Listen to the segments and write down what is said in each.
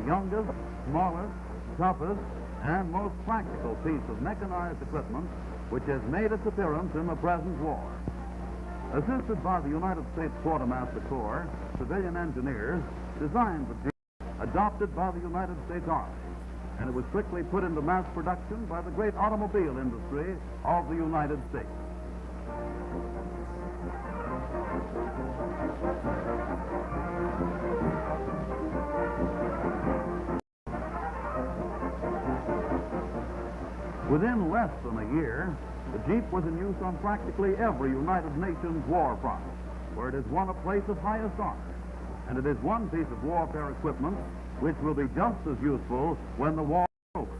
youngest, smallest, toughest, and most practical piece of mechanized equipment which has made its appearance in the present war. Assisted by the United States Quartermaster Corps, civilian engineers designed the Jeep adopted by the United States Army, and it was quickly put into mass production by the great automobile industry of the United States. Within less than a year, the Jeep was in use on practically every United Nations war front, where it has won a place of highest honor, and it is one piece of warfare equipment which will be just as useful when the war is over.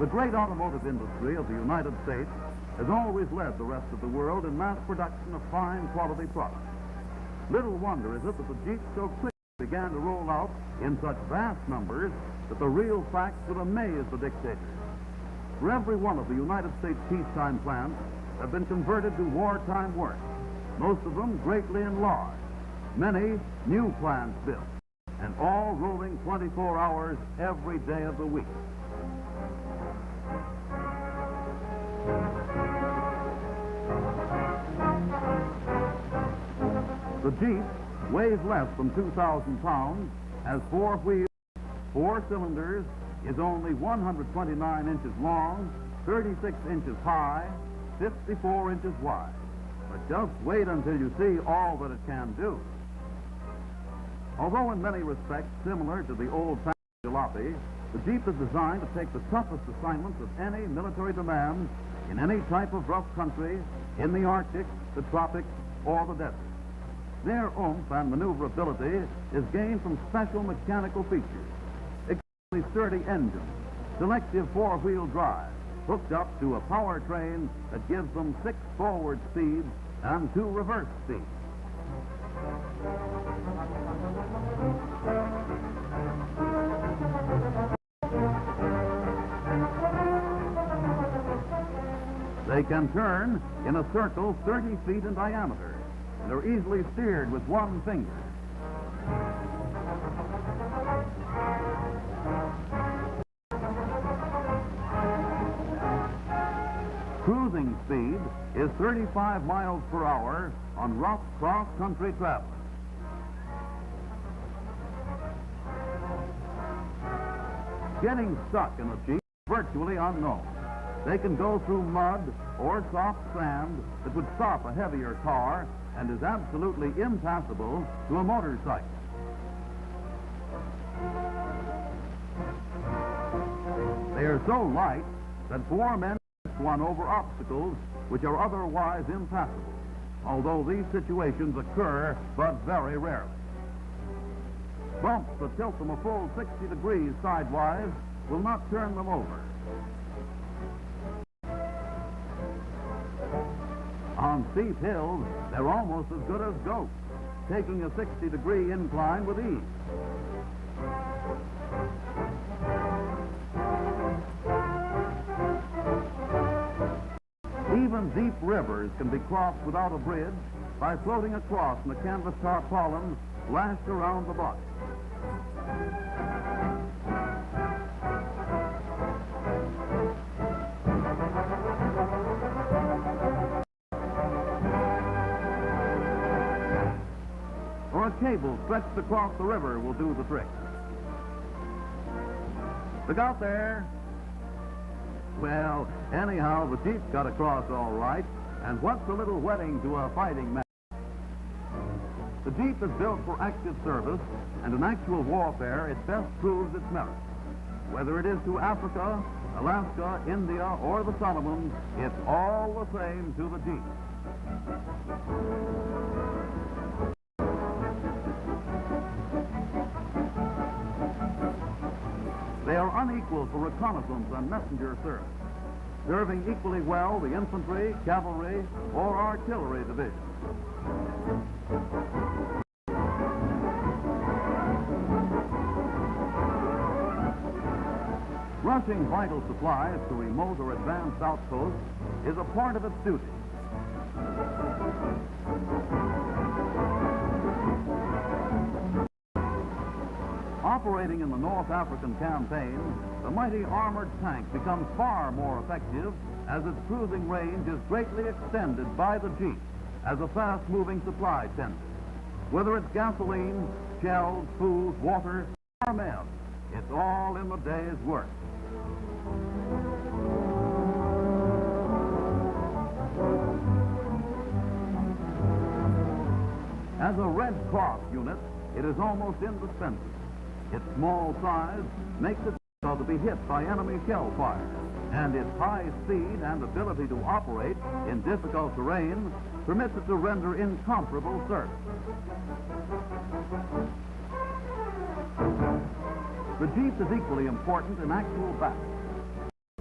The great automotive industry of the United States has always led the rest of the world in mass production of fine quality products. Little wonder is it that the Jeep so quickly began to roll out in such vast numbers that the real facts would amaze the dictators. For every one of the United States peacetime plants have been converted to wartime work, most of them greatly enlarged, many new plants built, and all rolling 24 hours every day of the week. The Jeep weighs less than 2,000 pounds, has 4 wheels, 4 cylinders, is only 129 inches long, 36 inches high, 54 inches wide. But just wait until you see all that it can do. Although in many respects similar to the old-fashioned jalopy, the Jeep is designed to take the toughest assignments of any military demand in any type of rough country, in the Arctic, the tropics, or the desert. Their oomph and maneuverability is gained from special mechanical features, extremely sturdy engines, selective 4-wheel drive, hooked up to a powertrain that gives them 6 forward speeds and 2 reverse speeds. They can turn in a circle 30 feet in diameter, and are easily steered with one finger. Cruising speed is 35 miles per hour on rough cross-country travel. Getting stuck in a Jeep is virtually unknown. They can go through mud or soft sand that would stop a heavier car and is absolutely impassable to a motorcycle. They are so light that 4 men lift one over obstacles which are otherwise impassable, although these situations occur but very rarely. Bumps that tilt them a full 60 degrees sidewise will not turn them over. On steep hills, they're almost as good as goats, taking a 60-degree incline with ease. Even deep rivers can be crossed without a bridge by floating across in a canvas tarpaulin lashed around the body. Or a cable stretched across the river will do the trick. Look out there. Well, anyhow, the Jeep got across all right, and what's a little wetting to a fighting man? The Jeep is built for active service, and in actual warfare, it best proves its merit. Whether it is to Africa, Alaska, India, or the Solomons, it's all the same to the Jeep. They are unequal for reconnaissance and messenger service, serving equally well the infantry, cavalry, or artillery divisions. Rushing vital supplies to remote or advanced outposts is a part of its duty. Operating in the North African campaign, the mighty armored tank becomes far more effective as its cruising range is greatly extended by the Jeep as a fast-moving supply tender. Whether it's gasoline, shells, food, water, or men, it's all in the day's work. As a Red Cross unit, it is almost indispensable. Its small size makes it difficult to be hit by enemy shell fire, and its high speed and ability to operate in difficult terrain permits it to render incomparable service. The Jeep is equally important in actual battle.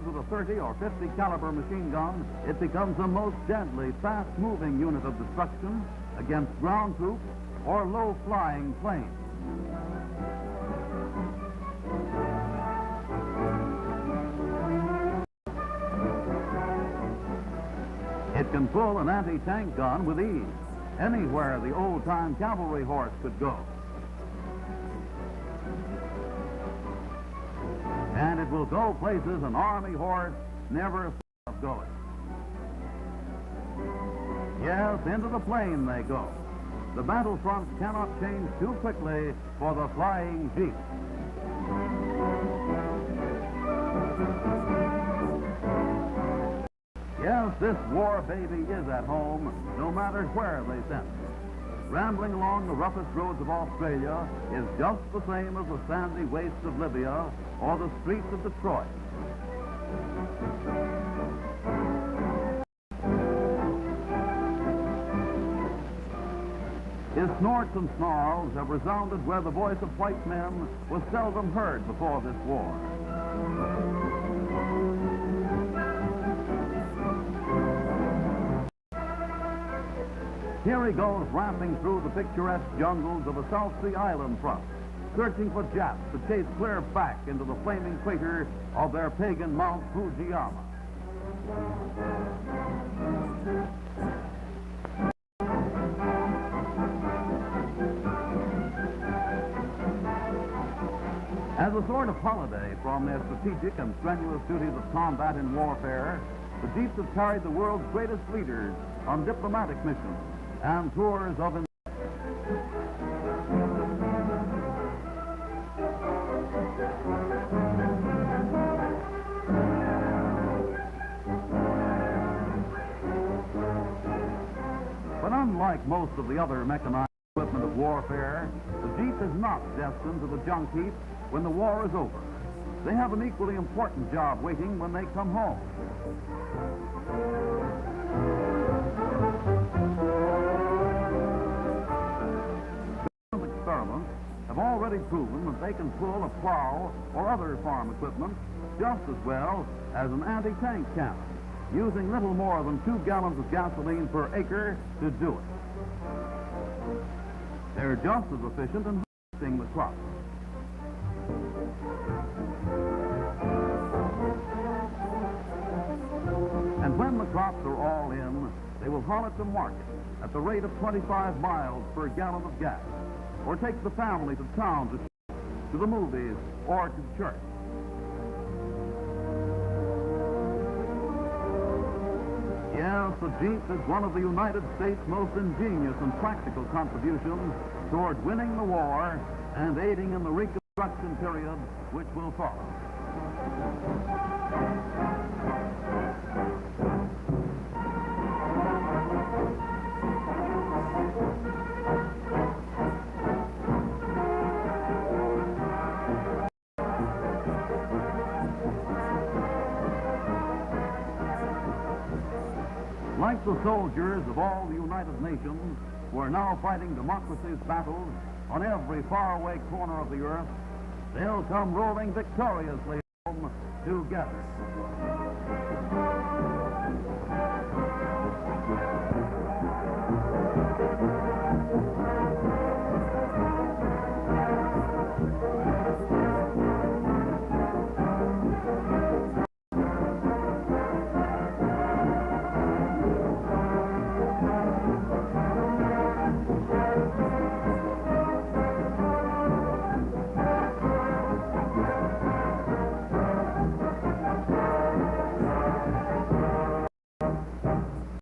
With a 30 or 50 caliber machine gun, it becomes the most deadly, fast-moving unit of destruction against ground troops or low-flying planes. It can pull an anti-tank gun with ease, anywhere the old-time cavalry horse could go. And it will go places an army horse never thought of going. Yes, into the plain they go. The battlefront cannot change too quickly for the flying Jeep. Yes, this war baby is at home, no matter where they send it. Rambling along the roughest roads of Australia is just the same as the sandy wastes of Libya or the streets of Detroit. His snorts and snarls have resounded where the voice of white men was seldom heard before this war. Here he goes ramping through the picturesque jungles of a South Sea island front, searching for Japs to chase clear back into the flaming crater of their pagan Mount Fujiyama. As a sort of holiday from their strategic and strenuous duties of combat in warfare, the Jeeps have carried the world's greatest leaders on diplomatic missions and tours of But unlike most of the other mechanized equipment of warfare, the Jeep is not destined to the junk heap when the war is over. They have an equally important job waiting when they come home. Experiments have already proven that they can pull a plow or other farm equipment just as well as an anti-tank cannon, using little more than 2 gallons of gasoline per acre to do it. They're just as efficient in harvesting the crop. And when the crops are all in, they will haul it to market at the rate of 25 miles per gallon of gas, or take the family to town to shop, to the movies, or to church. Yes, the Jeep is one of the United States' most ingenious and practical contributions toward winning the war and aiding in the reconstruction period which will follow. Like the soldiers of all the United Nations who are now fighting democracy's battles on every faraway corner of the earth, they'll come rolling victoriously home together.